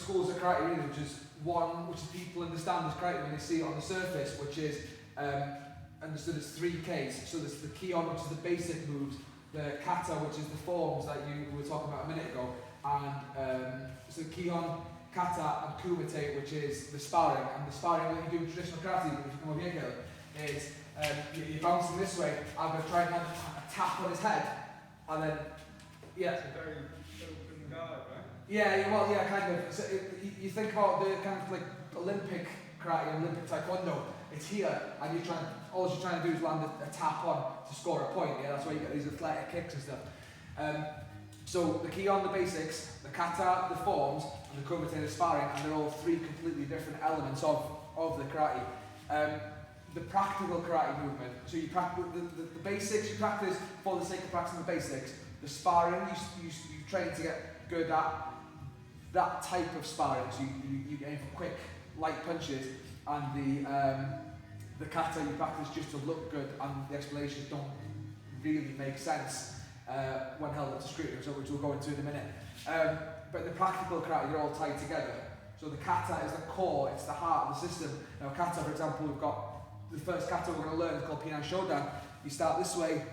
schools of karate really, which is one which people understand as karate when they see it on the surface, which is understood as 3 Ks. So there's the Kion, which is the basic moves, the kata, which is the forms that you were talking about a minute ago, and so Kion, kata, and kumite, which is the sparring. And the sparring that you do in traditional karate, if you come over here, Caleb, is you're bouncing this way. I'm going to try and have a tap on his head, and then It's a very open guard, right? Yeah, well, yeah, kind of. So you think about the kind of like Olympic karate, Olympic taekwondo. It's here, and all you're trying to do is land a tap on to score a point. Yeah, that's why you get these athletic kicks and stuff. So the key on the basics, the kata, the forms, and the kumite, the sparring, and they're all 3 completely different elements of the karate. The practical karate movement. So you practice the basics. You practice for the sake of practicing the basics. The sparring, you train to get good at that type of sparring. So you aim for quick, light punches, and the kata you practice just to look good, and the explanations don't really make sense when held up to scrutiny, which we'll go into in a minute. But the practical karate, they're all tied together. So the kata is the core, it's the heart of the system. Now kata, for example, we've got the first kata we're going to learn is called Pinan Shodan. You start this way,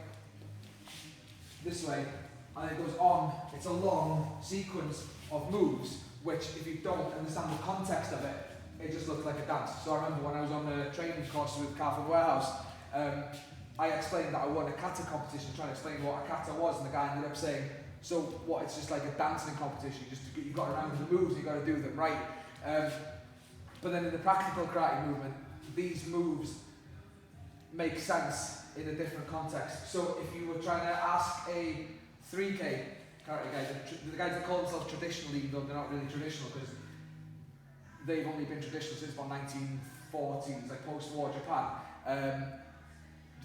and it goes on. It's a long sequence of moves, which if you don't understand the context of it, it just looks like a dance. So I remember when I was on the training course with Carlton Warehouse, I explained that I won a kata competition, trying to explain what a kata was, and the guy ended up saying, so what, it's just like a dancing competition, you've got to remember the moves, you've got to do them right. But then in the practical karate movement, these moves make sense in a different context. So if you were trying to ask a 3K karate guy, the guys that call themselves traditional, even though they're not really traditional, because they've only been traditional since about 1940s, like post-war Japan.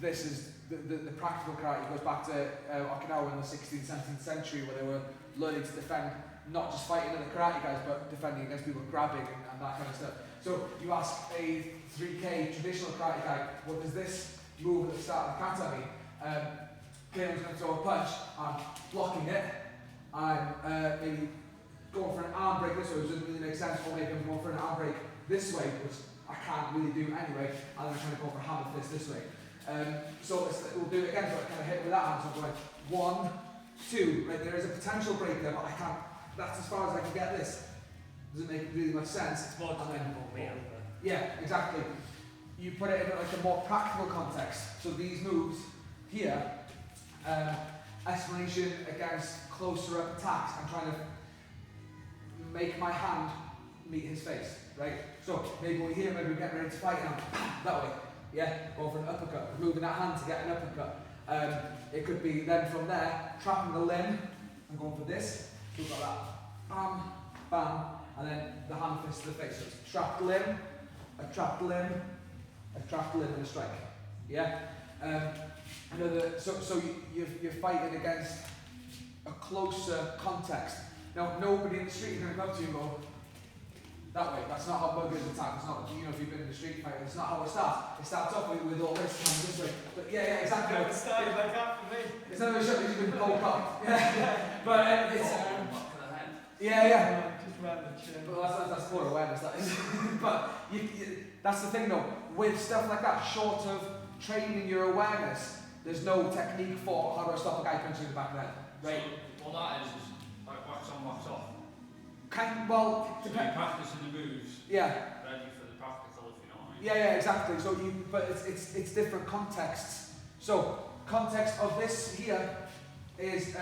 This is the practical karate goes back to Okinawa in the 16th, 17th century, where they were learning to defend, not just fighting other karate guys, but defending against people grabbing and that kind of stuff. So you ask a 3K traditional karate guy, what does this move at the start of the kata mean? Caleb's going to throw a punch, I'm blocking it, I'm maybe going for an arm break this way, which doesn't really make sense, or maybe I'm going for an arm break this way, which I can't really do anyway, and then I'm trying to go for a hammer fist this way. So we'll do it again, so I kind of hit with that hand, so I'm going 1, 2, right, there is a potential break there, but I can't, that's as far as I can get this. Doesn't make really much sense. It's more dependable, yeah, exactly. You put it in like a more practical context. So these moves here, explanation against closer up attacks. I'm trying to make my hand meet his face, right? So maybe we're here, maybe we're getting ready to fight now. That way, yeah, go for an uppercut, moving that hand to get an uppercut. It could be then from there, trapping the limb and going for this. We've got that, bam, bam, and then the hand fist to the face. So it's trapped limb, a trapped limb, a trapped limb, and a strike. Yeah. So you're fighting against a closer context. Now nobody in the street is going to come up to you and go that way. That's not how buggers attack. It's not, if you've been in the street fight, it's not how it starts. It starts off with all this and this way. But yeah, exactly. It started like that for me. It's not a shot that you can go up. Yeah. But it's yeah. Just around the chin. But that's more awareness, that is. But that's the thing though, with stuff like that, short of training your awareness, there's no technique for how do I stop a guy punching in the back of the head, right? So, all that is like wax on, wax off. So you're practicing the moves, yeah. ready for the practical, if you know what I mean. Yeah, exactly. So but it's different contexts. So context of this here is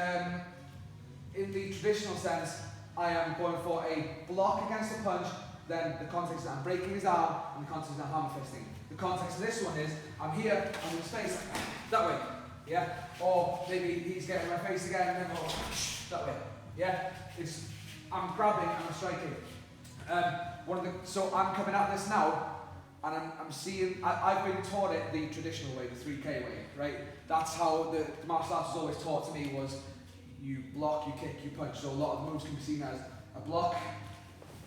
in the traditional sense, I am going for a block against a punch, then the context is I'm breaking his arm, and the context is I'm hammer fisting. The context of this one is I'm here, I'm in his face, that way, yeah? Or maybe he's getting my face again, and then that way, yeah? I'm grabbing and I'm striking. So I'm coming at this now, and I'm seeing, I've been taught it the traditional way, the 3K way, right? That's how the martial arts was always taught to me, was you block, you kick, you punch. So a lot of the moves can be seen as a block,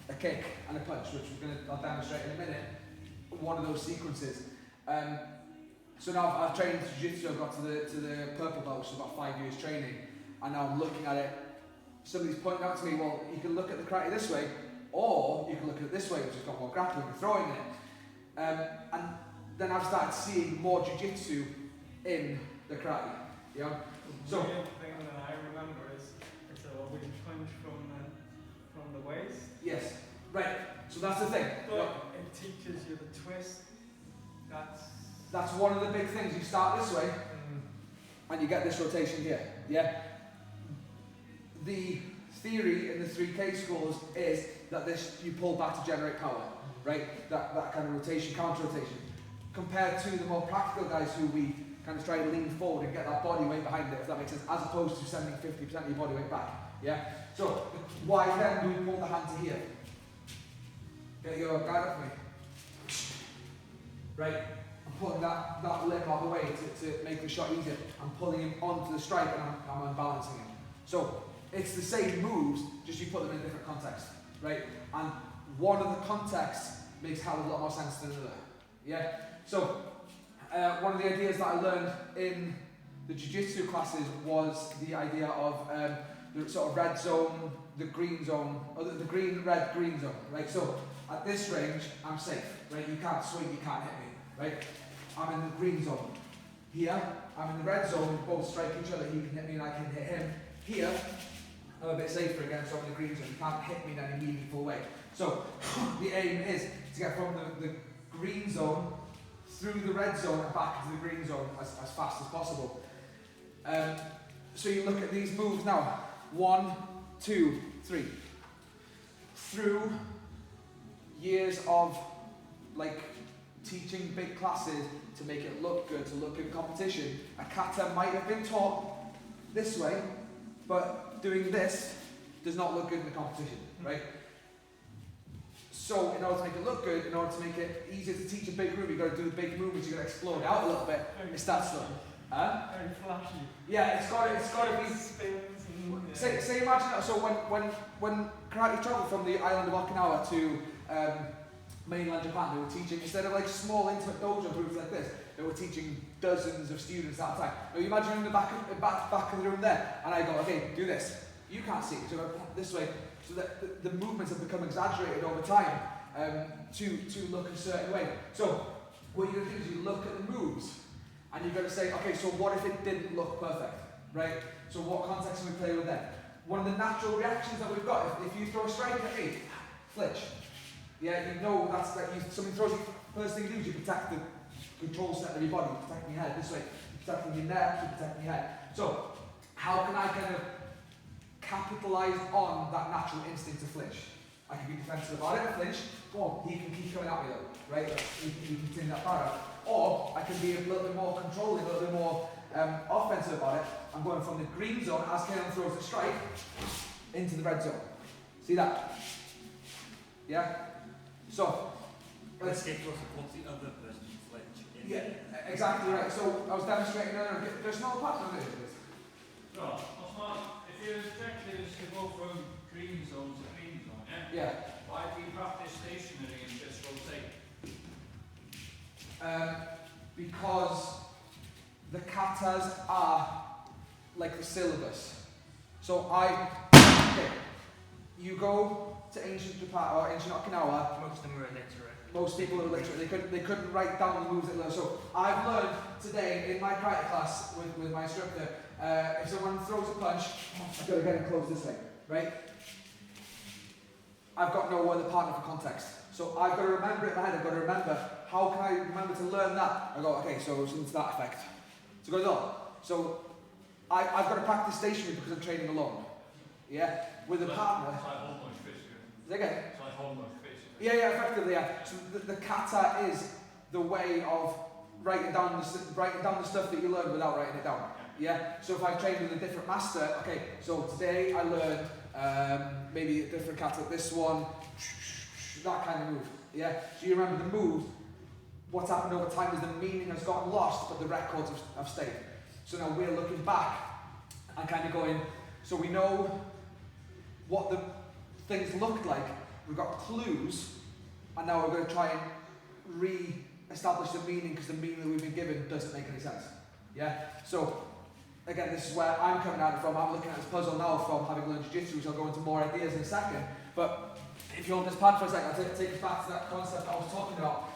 a kick, and a punch, which I'll demonstrate in a minute. One of those sequences. So now I've trained jiu-jitsu, I've got to the purple belt, so about 5 years training, and now I'm looking at it. Somebody's pointing out to me, well, you can look at the karate this way, Or you can look at it this way, which has got more grappling and throwing in it. And then I've started seeing more jiu-jitsu in the karate. Yeah. So the thing that I remember is it's a big punch from the waist. yes, right. So that's the thing. But it teaches you the twist. That's one of the big things. You start this way, and you get this rotation here. Yeah. The theory in the 3K schools is that you pull back to generate power, right? That kind of rotation, counter rotation, compared to the more practical guys who we kind of try to lean forward and get that body weight behind it, if that makes sense, as opposed to sending 50% of your body weight back. Yeah. So why then do we pull the hand to here? Get your guide up me. Right. I'm pulling that limb out of the way to make the shot easier. I'm pulling him onto the strike and I'm unbalancing him. So it's the same moves, just you put them in a different context, right? And one of the contexts makes hell of a lot more sense than another. Yeah. So one of the ideas that I learned in the jiu-jitsu classes was the idea of the sort of red zone, the green zone, or the green, red, green zone, right? So at this range, I'm safe, right? You can't swing, you can't hit me, right? I'm in the green zone. Here, I'm in the red zone, we both strike each other, he can hit me and I can hit him. Here, I'm a bit safer again, so I'm in the green zone, you can't hit me in any meaningful way. So the aim is to get from the green zone through the red zone and back into the green zone as fast as possible. So you look at these moves now. 1, 2, 3. Through years of like teaching big classes to make it look good, to look good in competition, a kata might have been taught this way, but doing this does not look good in the competition, right? So in order to make it look good, in order to make it easier to teach a big move, you've got to do the big movements, you've got to explode out a little bit. It's that slow. Huh? Very flashy. Yeah, it's got to be. Spins and, Say imagine that. So when karate travelled from the island of Okinawa to mainland Japan, they were teaching, instead of like small intimate dojo groups like this, they were teaching dozens of students at a time. Now you imagine in the back of the room there, and I go, okay, do this. You can't see it, so go this way. So that the movements have become exaggerated over time to look a certain way. So what you're going to do is you look at the moves, and you've got to say, okay, so what if it didn't look perfect, right? So what context can we play with then? One of the natural reactions that we've got, if you throw a strike at me, flinch. Yeah, you know something throws you, first thing you do is you protect the control center of your body, you're protecting your head this way, you're protecting your neck, you're protecting your head. So how can I kind of capitalise on that natural instinct to flinch? I can be defensive about it, flinch, or he can keep coming at me though, right? You can continue that power out. Or I can be a little bit more controlling, a little bit more offensive about it. I'm going from the green zone as Kenan throws a strike into the red zone. See that? Yeah? So, let's get closer once the other person flinch. Yeah, exactly right. So I was demonstrating earlier, there's no pattern of this. No, that's not. If your objective is to go from green zone to green zone, Yeah. why do you practice stationary and just rotate? Because the katas are like the syllabus. So you go to ancient Japan or ancient Okinawa. Most of them were illiterate. Most people are illiterate. They couldn't write down the moves they learned. So I've learned today in my karate class with my instructor, if someone throws a punch, I've got to get him close this way, right? I've got no other partner for context. So I've got to remember it in my head. I've got to remember, how can I remember to learn that? I go, okay, so something to that effect. So it goes on. So I've got to practice stationary because I'm training alone. Yeah? With a partner. It's like almost physical. Again. It's like almost physical. Yeah, effectively, yeah. So the kata is the way of writing down the stuff that you learn without writing it down. Yeah? So if I've trained with a different master, okay, so today I learned maybe a different kata, this one, that kind of move. Yeah? So you remember the move, what's happened over time is the meaning has gotten lost, but the records have stayed. So now we're looking back and kind of going, so we know what the things looked like, we've got clues, and now we're going to try and re-establish the meaning because the meaning that we've been given doesn't make any sense. Yeah? So, again, this is where I'm coming at it from. I'm looking at this puzzle now from having learned jiu-jitsu, which I'll go into more ideas in a second. But if you hold this pad for a second, I'll take us back to that concept I was talking about.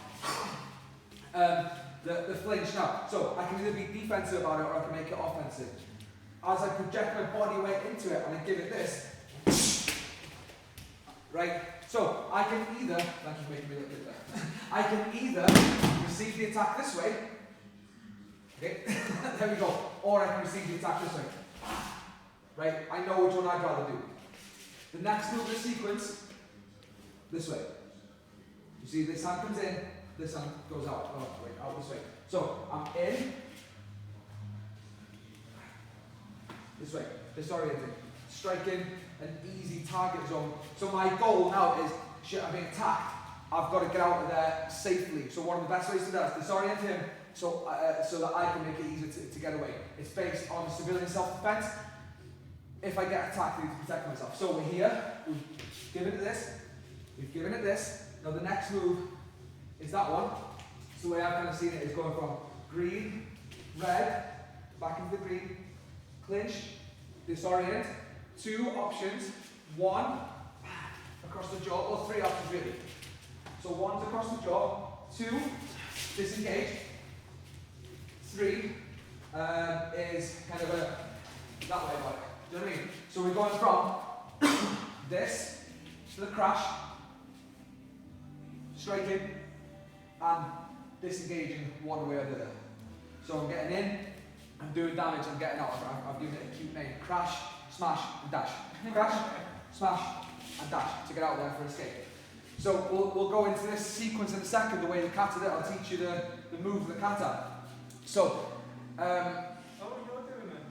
The flinch now. So I can either be defensive about it or I can make it offensive. As I project my body weight into it and I give it this, right? So I can either, thank you for making me look good there. I can either receive the attack this way, okay, there we go, or I can receive the attack this way, right? I know which one I'd rather do. The next move of the sequence, this way. You see this hand comes in, this hand goes out, oh wait, out this way. So I'm in, this way, disorienting, striking an easy target zone. So my goal now is, shit, I'm being attacked, I've got to get out of there safely. So one of the best ways to do that is disorient him so that I can make it easier to get away. It's based on civilian self-defense. If I get attacked, I need to protect myself. So we're here, we've given it this, we've given it this. Now the next move is that one. So the way I've kind of seen it is going from green, red, back into the green, clinch, disorient. Two options, one across the jaw, or three options really. So one's across the jaw, two, disengage, three is kind of a that way about it. Do you know what I mean? So we're going from this to the crash, striking, and disengaging one way or the other. So I'm getting in, I'm doing damage, I'm getting out. I've given it a cute name. Crash, smash, and dash. Crash, smash, and dash to get out there for escape. So we'll go into this sequence in a second, the way the kata did it. I'll teach you the move of the kata. So, Oh, you're doing it.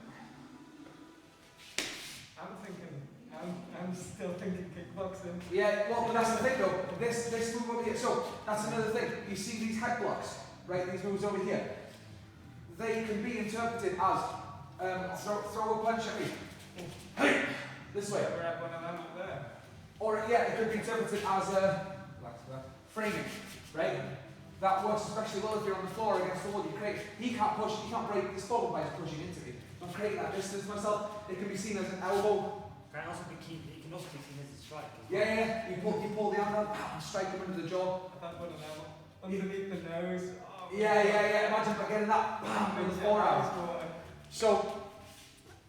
I'm still thinking kickboxing. yeah, well, but that's the thing though. This move over here. So that's another thing. You see these head blocks, right? These moves over here. They can be interpreted as throw a punch at me. Hey, this way. Grab one of them up there. Or yeah, it could be interpreted as framing, right? That works especially well if you're on the floor against the wall. He can't push, he can't break this ball by pushing into me. So I'm creating that distance myself. It can be seen as an elbow. Can also be key, it can also be seen as a strike. Yeah. You pull the arm out, and strike him under the jaw. I thought one of them underneath the nose. Oh, Yeah. Imagine by getting that bam in the forearm. So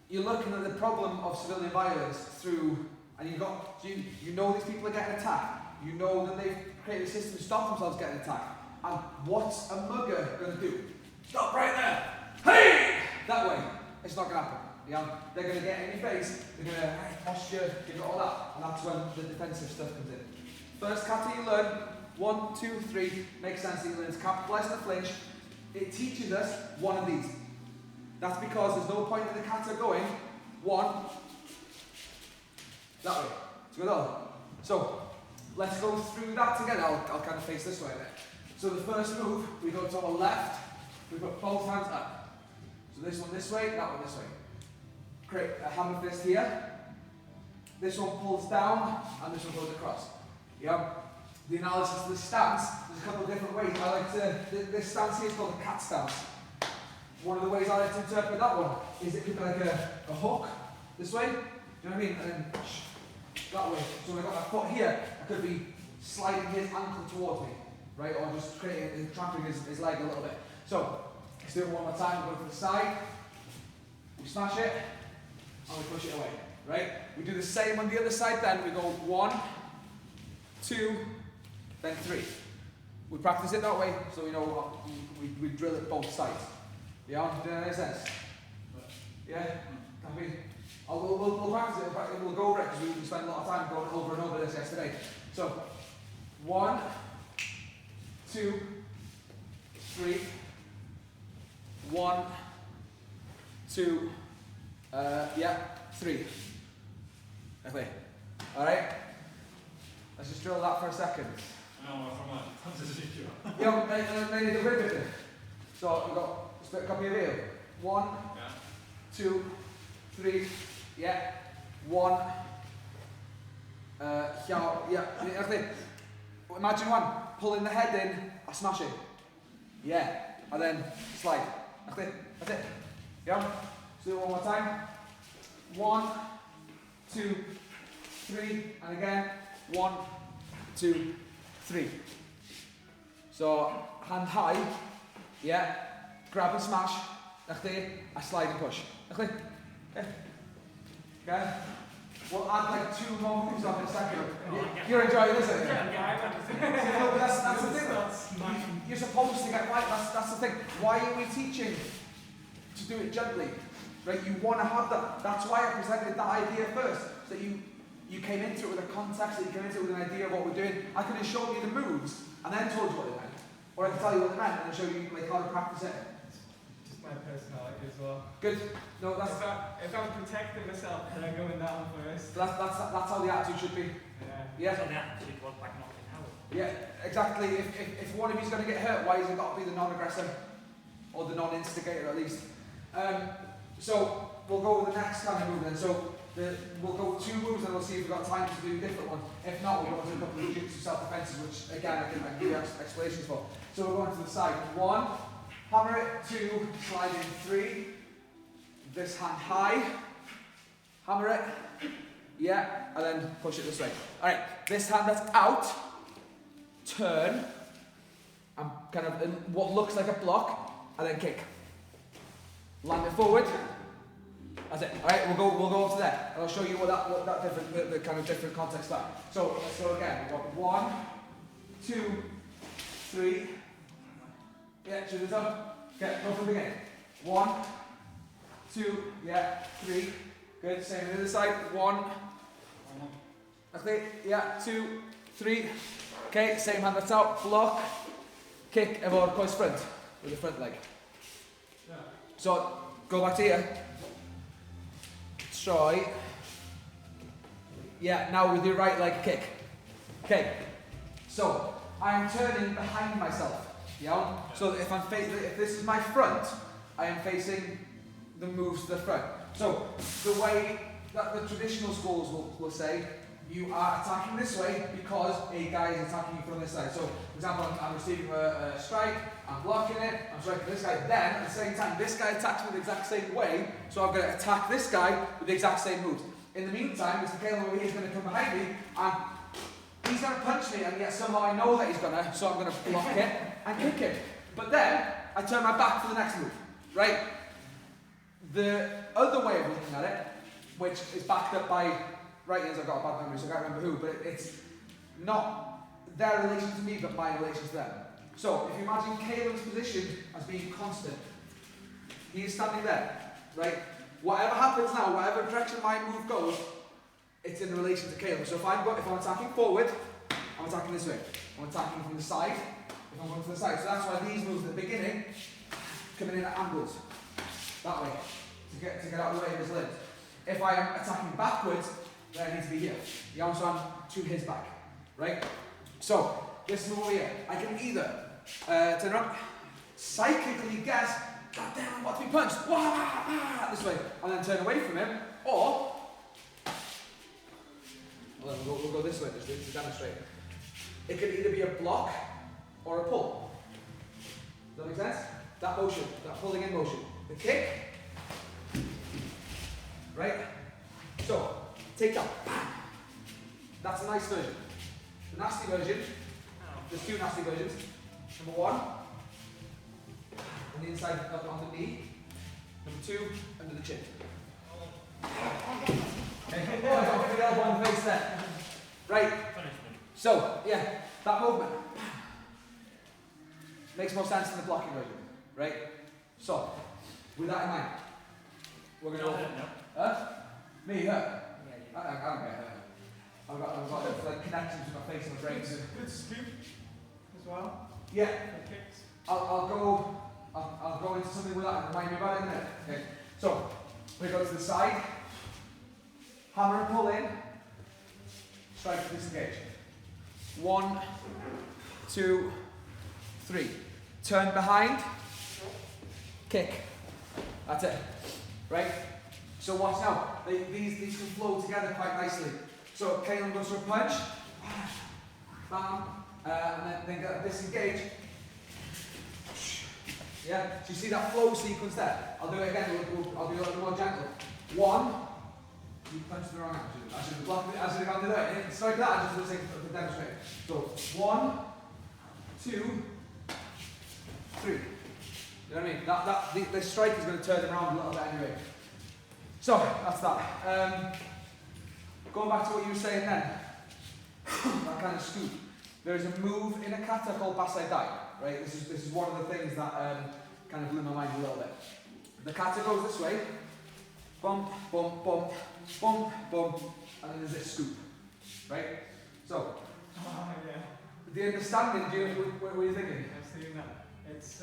you're looking at the problem of civilian violence through, and you know these people are getting attacked. You know that they've created a system to stop themselves getting attacked. And what's a mugger going to do? Stop right there. Hey! That way. It's not going to happen. Yeah? They're going to get in your face. They're going to posture, give it all that, and that's when the defensive stuff comes in. First kata you learn. 1, 2, 3. Makes sense that you learn to capitalize the flinch. It teaches us one of these. That's because there's no point in the kata going 1 that way. It's good all. So let's go through that together. I'll kind of face this way then. So the first move, we go to our left. We put both hands up. So this one this way, that one this way. Great. A hammer fist here. This one pulls down, and this one goes across. Yeah. The analysis of the stance, there's a couple of different ways. I like to, this stance here is called a cat stance. One of the ways I like to interpret that one is it could be like a hook this way. Do you know what I mean? And then that way. So when I got my foot here, I could be sliding his ankle towards me, right? Or just trapping his leg a little bit. So let's do it one more time. We go to the side, we smash it, and we push it away, right? We do the same on the other side then. We go 1, 2, then 3. We practice it that way so we know what, we drill it both sides. Yeah, does that make sense? Yeah? Can we? We'll practice it, we'll go over it because we spent a lot of time going over and over this yesterday. So, 1, 2, 3, 1, 2, 3. Okay. Alright? Let's just drill that for a second. No, from a position. Yeah, they need a rib in it. So we've got a split copy of here. 1, 2, 3, yeah. 1. Okay. Imagine one, pulling the head in, I smash it. Yeah. And then slide. That's it. Yeah. So do it one more time. 1, 2, 3, and again. 1, 2, 3. So hand high, yeah, grab and smash, nachdi, a slide and push. Nachdi, okay. Okay. We'll add like 2 more moves on in a second. You're enjoying this, aren't you? Yeah, That's the thing. You're supposed to get right. That's the thing. Why are we teaching to do it gently? Right? You want to have that. That's why I presented that idea first. So that you came into it with a context. That you came into it with an idea of what we're doing. I could have shown you the moves and then told you what they meant, or I could tell you what they meant and then show you like how to practice it. Just my personality as well. Good. No, that's If I'm protecting myself, then I'm going down first. that's how the attitude should be. Yeah. So the attitude was backing off in how? Yeah, exactly. If one of you's going to get hurt, why has it got to be the non-aggressor? Or the non-instigator at least. So we'll go with the next kind of move then. So we'll go with 2 moves and we'll see if we've got time to do a different one. If not, we'll go to a couple of jiu-jitsu self-defenses, which again I can give you explanations for. So we're going to the side. 1, hammer it. 2, slide in. 3, this hand high, hammer it. Yeah, and then push it this way. Alright, this hand that's out, turn, and kind of in what looks like a block, and then kick. Land it forward. That's it. Alright, we'll go up to there. And I'll show you what that different, the kind of different context are. So let's go again. We've got 1, 2, 3. Yeah, should it up? Okay, go from the beginning. 1, 2, yeah, 3. Good, same on the other side. 1. Okay, yeah, 2, 3. Okay, same hand that's out. Block. Kick, efo'r coes front. With the front leg. Yeah. So, go back to here. Try. Yeah, now with your right leg kick. Okay. So, I am turning behind myself. Yeah? So if if this is my front, I am facing the moves to the front. So, the way that the traditional schools will say, you are attacking this way because a guy is attacking you from this side. So, for example, I'm receiving a strike, I'm blocking it, I'm striking this guy, then at the same time, this guy attacks me the exact same way, so I'm going to attack this guy with the exact same moves. In the meantime, Mr. Caleb over here is going to come behind me, and he's going to punch me, and yet somehow I know that he's going to, so I'm going to block it and kick him. But then, I turn my back for the next move, right? The other way of looking at it, which is backed up by writings, I've got a bad memory, so I can't remember who, but it's not their relation to me, but my relation to them. So, if you imagine Caleb's position as being constant, he is standing there, right? Whatever happens now, whatever direction my move goes, it's in relation to Caleb. So if I'm attacking forward, I'm attacking this way. I'm attacking from the side, if I'm going to the side. So that's why these moves at the beginning, coming in at angles, that way, to get out of the way of his limbs. If I am attacking backwards, then I need to be here. Yeah, so I'm to his back, right? So, this move over here, I can either turn around, psychically guess, God damn, I'm about to be punched, wah, this way, and then turn away from him, or, well, we'll go this way just to demonstrate. It can either be a block or a pull. Does that make sense? That motion, that pulling in motion. The kick, right? So, take that, that's a nice version. The nasty version, there's 2 nasty versions. Number 1, on the inside on the knee. Number 2, under the chin. Oh, I got a big elbow on the face there. Right. So, yeah, that movement makes more sense than the blocking version. Right? So, with that in mind, we're going to go. Huh? Me, her? I don't get hurt. I've got like connections with my face and my brain. Good scoop as well. Yeah. The kicks. I'll go into something with that and remind me about it in a minute. Okay. So we go to the side, hammer and pull in, strike to disengage. 1, 2, 3. Turn behind, kick. That's it. Right? So watch now. These can flow together quite nicely. So Caleb goes for a punch, bam, and then disengage. Yeah, so you see that flow sequence there? I'll do it again, I'll be a little more gentle. 1, You punched the wrong angle. I should have blocked it. I should have gone to that. Strike that just for the sake of demonstrating. So 1, 2, 3. You know what I mean? The strike is going to turn around a little bit anyway. So that's that. Going back to what you were saying then, that kind of scoop. There is a move in a kata called basai dai. Right? This is one of the things that kind of blew my mind a little bit. The kata goes this way. Bump, bump, bump, bump, bump, and then there's this scoop, right? So, yeah. the understanding, do you know what are you thinking? I've seen that. It's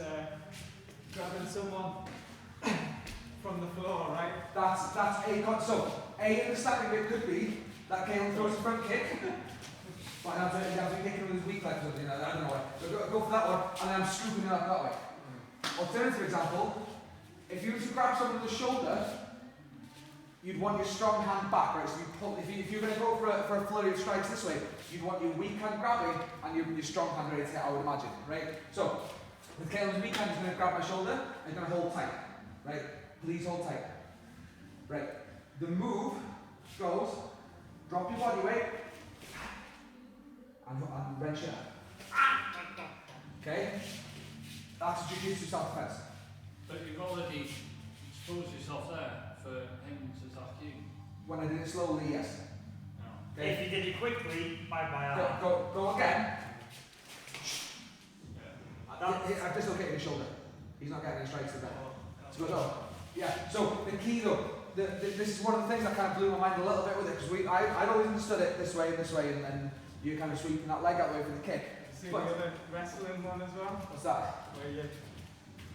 grabbing someone from the floor, right? That's a so a understanding it could be that Kalen throws a front kick, but you have to be kicking with his weak leg or something. I don't know why. So go for that one, and then I'm scooping it up that way. Alternative example, if you were to grab someone with the shoulder, you'd want your strong hand back, right? So you pull, if you're going to go for a flurry of strikes this way, you'd want your weak hand grabbing and your strong hand ready to hit, I would imagine, right? So, with Caelan's weak hand, he's going to grab my shoulder and he's going to hold tight, right? Please hold tight. Right. The move goes, drop your body weight, and wrench it up. Okay? That's jiu-jitsu self-defense. But you've already exposed yourself there for him to attack you. When I did it slowly, yes. No. Okay? If you did it quickly, bye. Go again. Yeah. I've dislocated his shoulder. He's not getting any strikes to that. So goes up. Yeah. So the key though, this is one of the things that kind of blew my mind a little bit with it because I'd always understood it this way, and then you're kind of sweeping that leg out way for the kick. See the other wrestling one as well? What's that? Where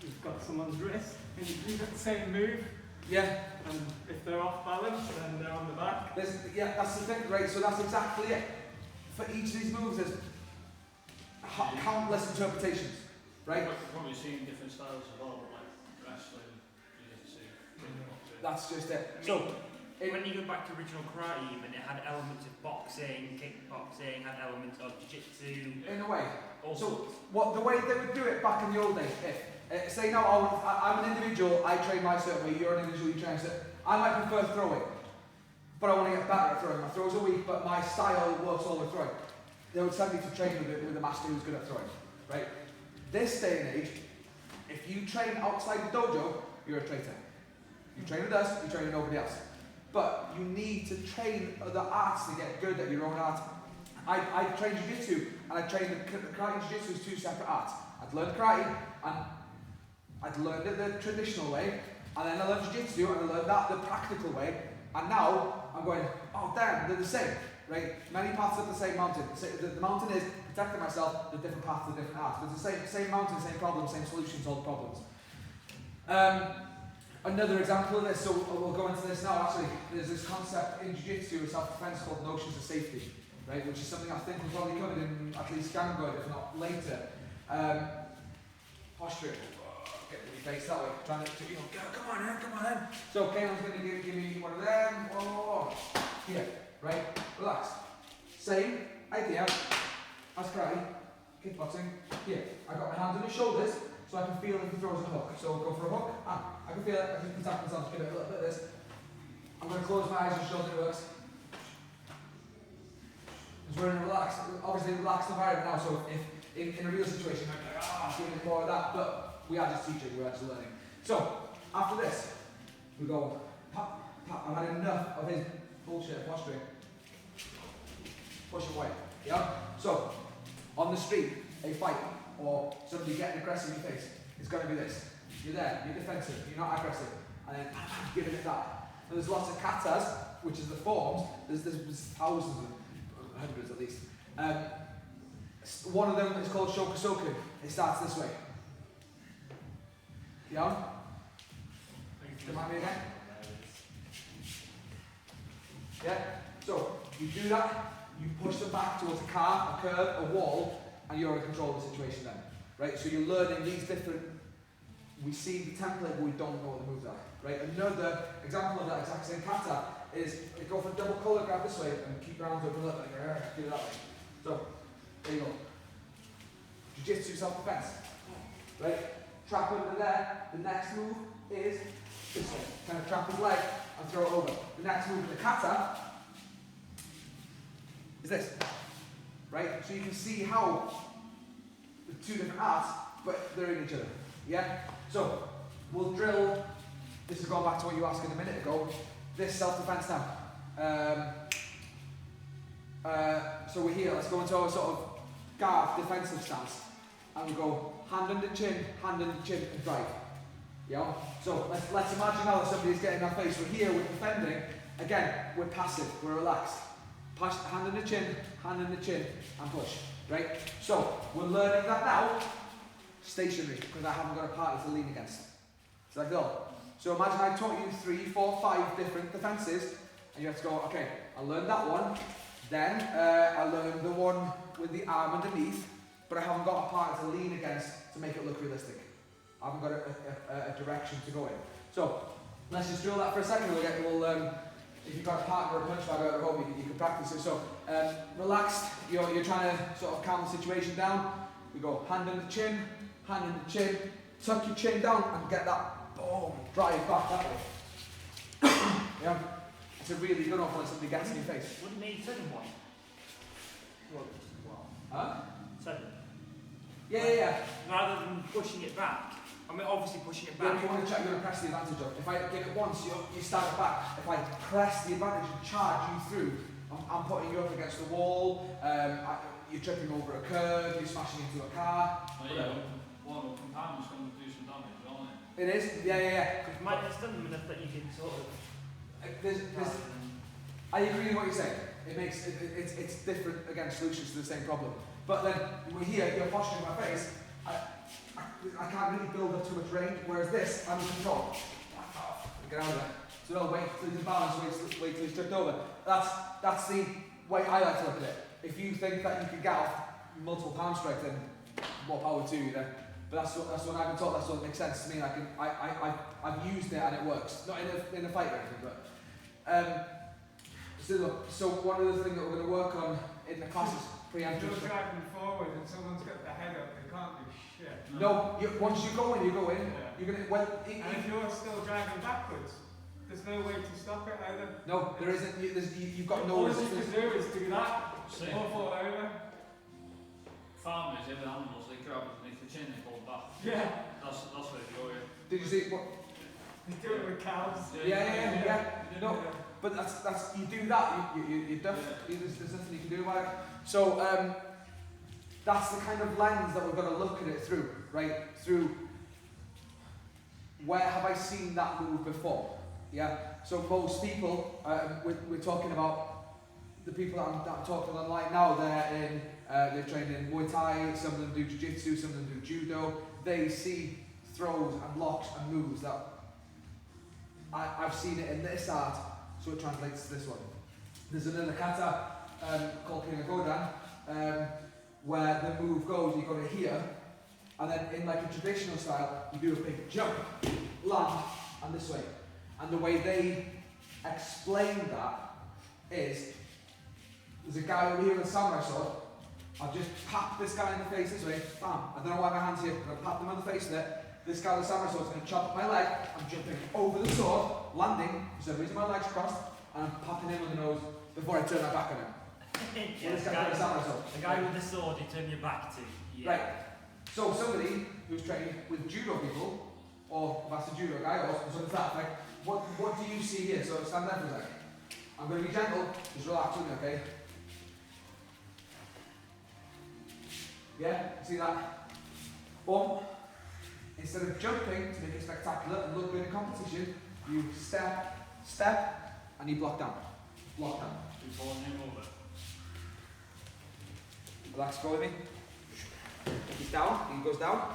you've got someone's wrist and you do the same move. Yeah. And if they're off balance, then they're on the back. Yeah, that's the thing, right? So that's exactly it. For each of these moves, there's countless interpretations, right? You've probably seen different styles as well, but like wrestling, jiu-jitsu, kickboxing. That's just it. So, When you go back to original karate, even it had elements of boxing, kickboxing, had elements of jiu-jitsu. in a way. Also, The way they would do it back in the old days, if say now I'm an individual, I train my certain way, you're an individual, you train a certain. I might prefer throwing, but I want to get better at throwing. My throws are weak, but my style works all with throwing. They would send me to train with a master who's good at throwing, right? This day and age, if you train outside the dojo, you're a traitor. You train with us, you train with nobody else. But you need to train other arts to get good at your own art. I trained jiu-jitsu and I trained karate and jiu-jitsu as two separate arts. I'd learned karate and I'd learned it the traditional way, and then I learned jiu-jitsu and I learned that the practical way, and now I'm going, oh damn, they're the same, right? Many paths up the same mountain. The mountain is protecting myself, the different paths, the different arts. But it's the same mountain, same problem, same solution to all the problems. Another example of this, so we'll go into this now actually, there's this concept in jiu-jitsu of self-defense called notions of safety, right? Which is something I think we've probably covered in at least Gangoid, if not later. Posture. Get your face that way, trying to, come on in. So Caelan's going to give me one of them, here, right? Relax. Same idea as karate, kickboxing. Here, I got my hands on his shoulders, so I can feel if he throws a hook. So go for a hook. I can feel it. I can protect myself. Give it a little bit of this. I'm going to close my eyes and show that it works. Because we're in a relaxed, obviously relaxed environment now. So if in a real situation, I'm like, feeling more of that. But we are just teaching. We are just learning. So after this, we go pop, pop. I've had enough of his bullshit posturing. Push away. Yeah. So on the street, a fight or somebody getting aggressive in your face, it's going to be this. You're there, you're defensive, you're not aggressive, and then giving it that. And there's lots of katas, which is the forms, there's thousands of hundreds at least. One of them is called shokusoku. It starts this way. Yeah? Remind me again? Yeah? So, you do that, you push them back towards a car, a curb, a wall, and you're in control of the situation then. Right? So you're learning these different, we see the template but we don't know what the moves are. Right? Another example of that exact same kata is you go for a double collar grab this way and keep your arms open up and do it that way. So, there you go. Jiu-jitsu self-defense. Right? Trap under there. The next move is this way. Kind of trap his leg and throw it over. The next move in the kata is this. Right? So you can see how the two different arts, but they're in each other. Yeah? So we'll drill, this is going back to what you asked a minute ago, this self-defense now. So we're here, let's go into our sort of guard defensive stance. And we go hand under chin, and drive. Yeah? So let's imagine now that somebody's getting our face. We're here, we're defending. Again, we're passive, we're relaxed. Hand under chin, and push. Right? So we're learning that now, stationary, because I haven't got a party to lean against. So like that. So imagine I taught you 3, 4, 5 different defences, and you have to go, okay, I learned that one, then I learned the one with the arm underneath, but I haven't got a party to lean against to make it look realistic. I haven't got a direction to go in. So let's just drill that for a second. If you've got a partner or a punch bag out at home, you can practice it. So relaxed, you're trying to sort of calm the situation down. We go hand under chin, tuck your chin down and get that boom, drive back that way. Yeah, it's a really good one when somebody gets in your face. Wouldn't need second one. Huh? Second. Yeah. Rather than pushing it back. I mean, obviously pushing it Yeah, back. you want to check, you're going to press the advantage on. If I give it once, you start it back. If I press the advantage and charge you through, I'm putting you up against the wall, you're tripping over a curb, you're smashing into a car. Oh yeah, one open palm is going to do some damage, aren't it? It is? Yeah. Because it's done them enough that you can sort of... I agree with what you're saying. It's different, again, solutions to the same problem. But then, we're here, you're posturing my face, I can't really build up too much range, whereas this, I'm in control. Get out of there. So no, wait till he's balanced, wait till he's tripped over. That's the way I like to look at it. If you think that you can get off multiple palm strikes, then more power to you then. But that's what I've been taught, that's what makes sense to me. I've used it and it works. Not in a fight or anything, but so one of the things that we're going to work on in the classes, preemptive. If you're driving forward and someone's got their head up, they can't do shit. No, once you go in, Yeah. you're going to, And if you're still driving backwards, there's no way to stop it either. no, there isn't, you've got no All you resistance. can do is do that, See, or fall over. farmers, every animals, they grab underneath the chin and pull back. Yeah. That's where they go, yeah. Did you see what? They do it with cows. Yeah. No, but that's you do that, you're duff. There's nothing you can do about it. So that's the kind of lens that we're going to look at it through, right? Through where have I seen that move before? Yeah. So most people, we're talking about the people that I'm talking online now. They're trained in Muay Thai. Some of them do Jiu-Jitsu. Some of them do Judo. They see throws and locks and moves that I've seen it in this art, so it translates to this one. There's another kata called Pinan Shodan, where the move goes, you go to here, and then in like a traditional style, you do a big jump, land, and this way. And the way they explain that is, there's a guy over here with a samurai sword, I'll just pat this guy in the face this way, bam. I don't know why my hand's here, but I'll pat them on the face with it. This guy with the samurai sword is going to chop up my leg, I'm jumping over the sword, landing, for some reason my leg's crossed, and I'm popping him on the nose before I turn my back on him. Yeah, This guy with the samurai sword. the guy with the sword you turn your back to. Yeah. Right. So somebody who's trained with judo people, or if that's a judo guy, or something like that, like, what do you see here? So stand there for a second. I'm going to be gentle, just relax with me, okay? Yeah, see that? Boom. Instead of jumping to make it spectacular and look good in competition, you step, and you block down. Block down. Before him over. Relax, go with me. He's down, he goes down.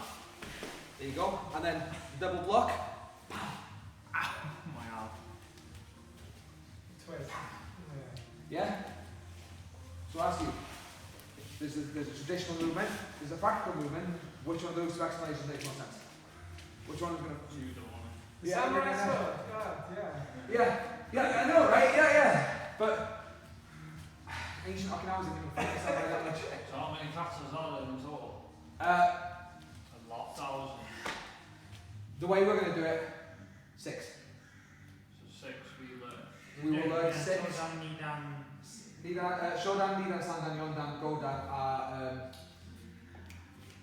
There you go. And then double block. Ow, my arm. Twist. Yeah? So I ask you, there's a traditional movement, there's a practical movement. Which one of those two explanations makes more sense? Which one is going to... Judo on it. The samurai sword, God, yeah. Yeah, I know, right? Yeah. But ancient Okinawans didn't even focus on that much. So how many katas are there in total? A lot. 1,000. The way we're going to do it, 6. We will learn Yeah, 6. Shodan, Nidan. Shodan, Nidan, Sandan, Yondan, Godan are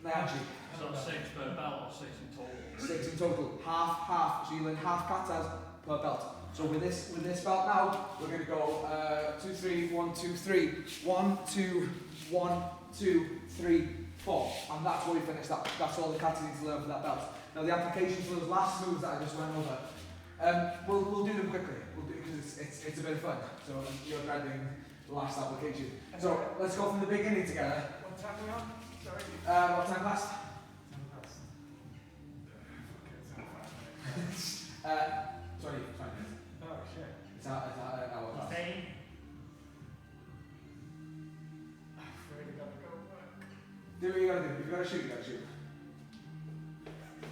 Naianchi. So 6 per belt or 6 in total? 6 in total. Half. So you learn half katas per belt. So with this belt now, we're going to go 2, 3, 1, 2, 3. 1, 2, 1, 2, 3, 4. And that's where we finished up. That's all the kata needs to learn for that belt. Now the applications for those last moves that I just went over, we'll do them quickly. We'll do because it's a bit of fun. So you're dreading the last application. So let's go from the beginning together. What time are we on? Sorry. What time passed? 10 past. Okay, it's 20 minutes. oh shit. It's an hour past. Stay. I've really got to go work. Do what you gotta do. If you gotta shoot, you gotta shoot.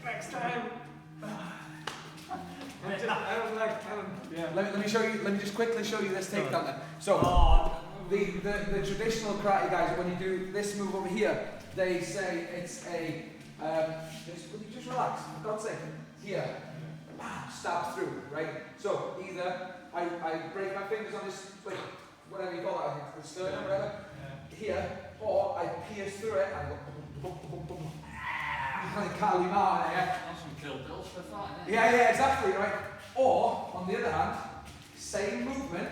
Next time. I was like, yeah. Let me show you. Let me just quickly show you this takedown then. So the traditional karate guys, when you do this move over here, they say it's a just relax. For God's sake. Here, stab through, right? So either I break my fingers on this, like whatever you call it, I think the sternum or whatever. Here, or I pierce through it and go boom, boom, boom, boom. Kind of Kalima, yeah. That's some Kill Bill stuff, isn't it? Yeah, exactly, right. Or, on the other hand, same movement.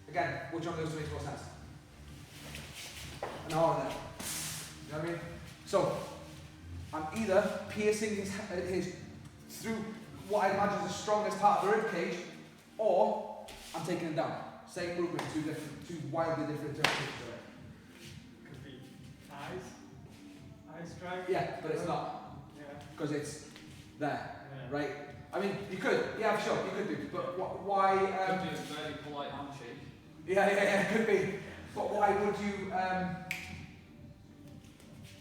Again, which one of those makes more sense? An R there. You know what I mean? So, I'm either piercing his through what I imagine is the strongest part of the rib cage, or I'm taking him down. Same movement, two wildly different interpretations of it. Could be eyes. Eye strike. Yeah, but it's not. Yeah. Because it's there, Yeah. right? I mean, you could, yeah, for sure, you could do, but why? Could be a very polite handshake. Yeah, could be. But why would you?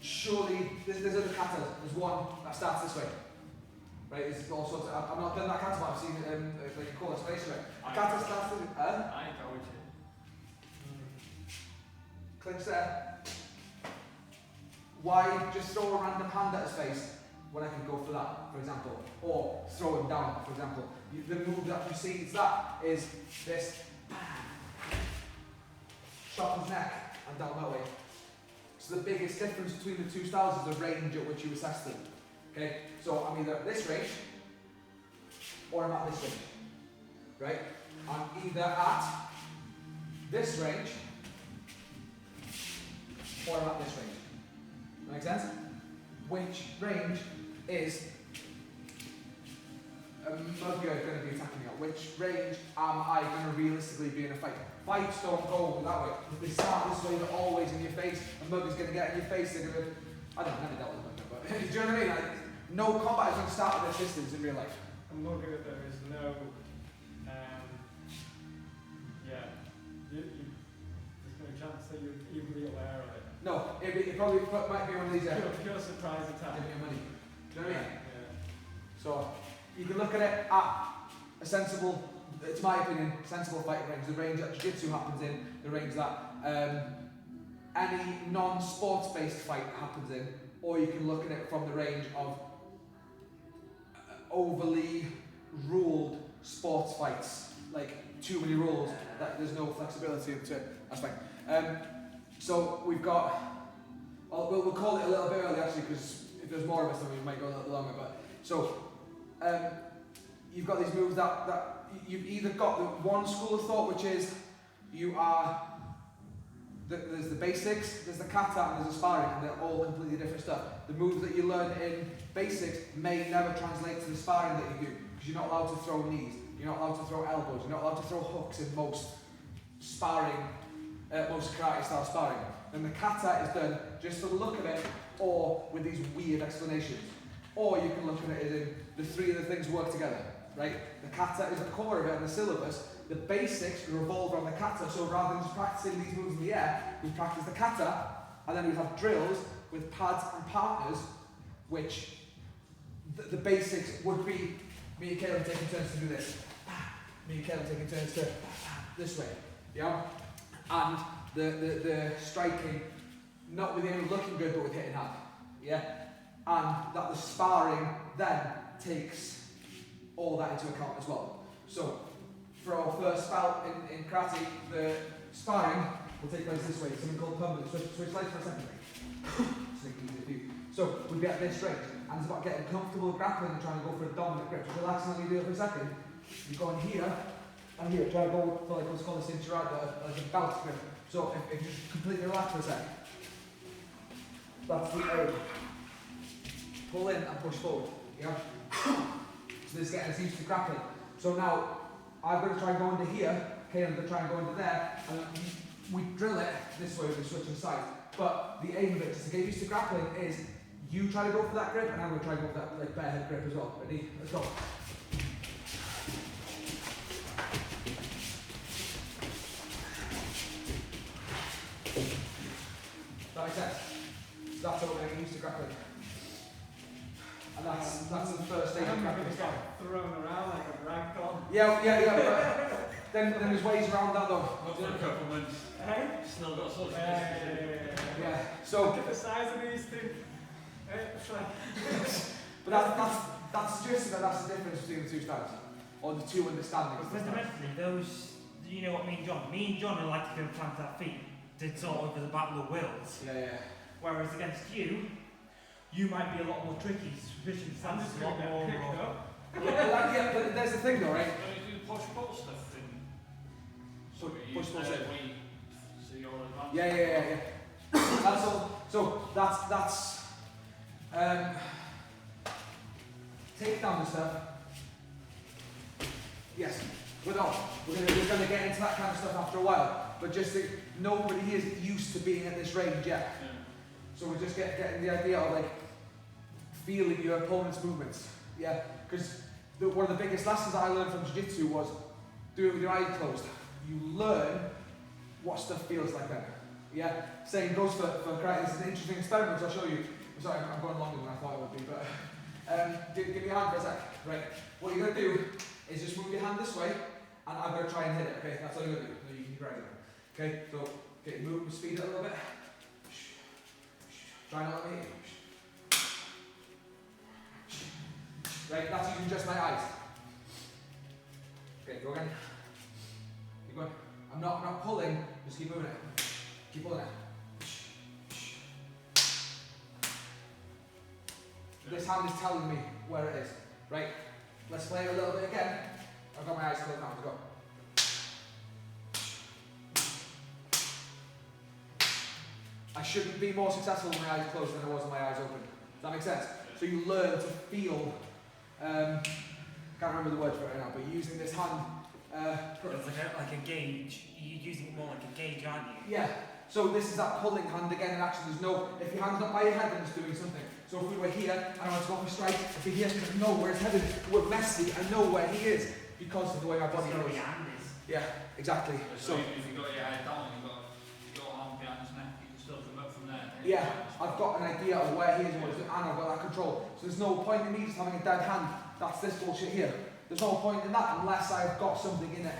Surely, there's other katas. There's one that starts this way, right? There's all sorts of. I've not done that kata, but I've seen it. Like you call it space, right? Kata starts this. I go with it. Clinch there. Why just throw a random hand at his face when I can go for that, for example, or throw him down, for example? The move that precedes that is this. Chop his neck and down that way. So the biggest difference between the two styles is the range at which you assess them. Okay, so I'm either at this range or I'm at this range. Right? I'm either at this range or I'm at this range. Make sense? Which range is Mugger going to be attacking me at? Which range am I going to realistically be in a fight? Fights don't go that way. If they start this way, they're always in your face. A Mugger's going to get in your face. They're going to. I don't know, I've never dealt with a Mugger, but do you know what I mean? Like, no combat is going to start at this distance in real life. I'm not good. There is no. Yeah. There's no chance that you'd even be aware of it. No, it probably might be one of these. Pure surprise attack. Give me your money. Do you know what I mean? Yeah. So you can look at it at a sensible, it's my opinion, sensible fighting range. The range that jiu-jitsu happens in, the range that any non-sports-based fight happens in, or you can look at it from the range of overly ruled sports fights, like too many rules that there's no flexibility to it. That's fine. So we've got, we'll call it a little bit early actually, because if there's more of us then we might go a little longer. But so you've got these moves that you've either got the one school of thought, which is you are there's the basics, there's the kata, and there's the sparring, and they're all completely different stuff. The moves that you learn in basics may never translate to the sparring that you do, because you're not allowed to throw knees, you're not allowed to throw elbows, you're not allowed to throw hooks in most sparring, most karate style sparring. And the kata is done just for the look of it, or with these weird explanations. Or you can look at it as in the three of the things work together, right? The kata is the core of it and the syllabus. The basics revolve around the kata, so rather than just practicing these moves in the air, we practice the kata, and then we have drills with pads and partners, which the basics would be me and Caleb taking turns to do this. Me and Caleb taking turns to this way, yeah? And the striking, not with the aim of looking good, but with hitting hard, yeah? And that the sparring then takes all that into account as well. So for our first bout in karate, the sparring will take place this way. It's something called pumping. Switch legs for a second. So we'll be at this range, and it's about getting comfortable grappling and trying to go for a dominant grip. Just relax and let me do it for a second. You go in here and here, try to go for like what's called a cinturado, like a belt grip. So if you just completely relax for a second, that's the aim. Pull in and push forward. Yeah. So this is getting us used to grappling. So now I'm going to try and go into here. Okay, I'm going to try and go into there, and we drill it this way. We switch sides. But the aim of it, just to get used to grappling, is you try to go for that grip, and I'm going to try and go for that like bare head grip as well. Ready? Let's go. That makes sense. So that's how we're getting used to grappling. And that's the first stage of grappling. It's got thrown around like a rag doll. Yeah. Then there's ways around that though. Not for a couple months. Still got such a Yeah. So. Look at the size of these two. It's like But that's just that's the difference between the two styles, or the two understandings. Fundamentally, those, you know what me and John are like to go plant our feet to sort of the battle of wills. Yeah. Whereas against you, you might be a lot more tricky, sufficient stance, a lot more. Yeah, but there's the thing though, right? When you do push-pull stuff in Push-pull stuff. So you're advanced. Yeah. That's all. So that's take down the stuff. Yes, we're gonna get into that kind of stuff after a while. But just think, nobody is used to being at this range yet. Yeah. So we're just getting the idea of like feeling your opponent's movements. Yeah, because one of the biggest lessons that I learned from jiu-jitsu was do it with your eyes closed. You learn what stuff feels like then. Yeah, same goes for karate. This is an interesting experiment. I'll show you. I'm sorry, I'm going longer than I thought it would be, but give me your hand for a sec. Right, what you're gonna do is just move your hand this way, and I'm gonna try and hit it. Okay, that's all you're gonna do. No, you can grab it. Okay, so move, speed it a little bit. Try not to let me hit you. Right, that's using just my eyes. Okay, go again. Keep going. I'm not pulling, just keep moving it. Keep pulling it. This hand is telling me where it is. Right, let's play it a little bit again. I've got my eyes closed now, let's go. I shouldn't be more successful with my eyes closed than I was with my eyes open. Does that make sense? So you learn to feel, can't remember the word for it right now, but using this hand. It's like a gauge. You're using it more like a gauge, aren't you? Yeah. So this is that pulling hand again, and actually there's no, if your hand's not by your head, then it's doing something. So if we were here, and I want to go for a strike, if you're here, I know where it's headed. We're messy, I know where he is, because of the way my body Where goes. your hand is. Yeah, exactly. So if you've got your head down, you've got your arm behind his neck, you can still come up from there. Yeah, I've got an idea of where he is and what he's doing, and I've got that control. So there's no point in me just having a dead hand. That's this bullshit here. There's no point in that unless I've got something in it.